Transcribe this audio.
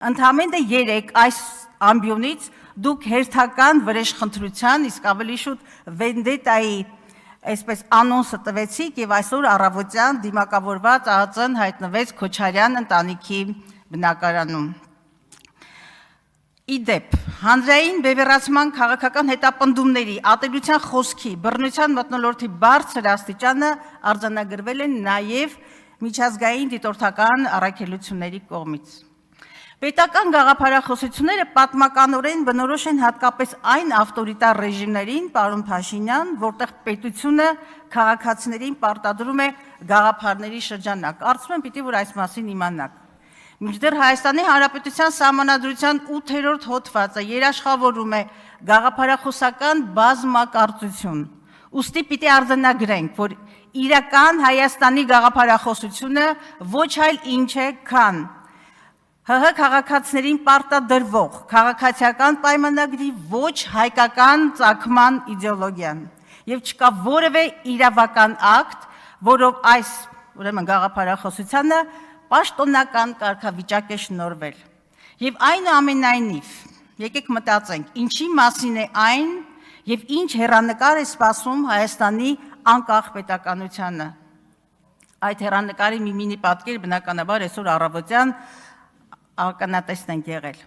Ընդամենը 3 այս ամբիոնից դուք հերթական վրեժխնդրության, իսկ ավելի շուտ վենդետայի այսպես անոնսը տվեցիք եւ այսօր առավոտյան դիմակավորված ԱԱԾ-ն հայտնվեց Քոչարյան ընտանիքի բնակարանում։ Իդեպ, հանրային բևեռացման քաղաքական հետապնդումների, ատելության խոսքի, բռնության մթնոլորտի բարձր աստիճանը արձանագրվել են նաեւ միջազգային դիտորդական առաքելությունների կողմից։ Պետական գաղափարախոսությունները պատմականորեն բնորոշ են հատկապես այն ավտորիտար ռեժիմներին, պարոն Փաշինյան, որտեղ պետությունը քաղաքացիներին պարտադրում է գաղափարների շրջանակ։ Կարծում եմ, պիտի որ այս մասին իմանաք։ Մինչդեռ Հայաստանի Հանրապետության Սահմանադրության 8-րդ հոդվածը երաշխավորում է գաղափարախոսական բազմակարծություն։ Ուստի պիտի արձանագրենք, որ իրական Հայաստանի գաղափարախոսությունը ոչ այլ ինչ է, քան ՀՀ քաղաքացիներին պարտադրվող քաղաքացիական պայմանագրի ոչ հայկական ծագման իդեոլոգիան եւ չկա որևէ իրավական ակտ, որով այս ուրեմն գաղափարախոսությանը պաշտոնական կարգավիճակ է շնորհվել։ Եվ այնուամենայնիվ, եկեք մտածենք, ինչի մասին է այն եւ ինչ հեռանկար է սպասում Հայաստանի անկախ պետականությանը։ Այդ հեռանկարի մի մինի պատկեր բնականաբար այսօր առավոտյան ականատեսն ենք եղել։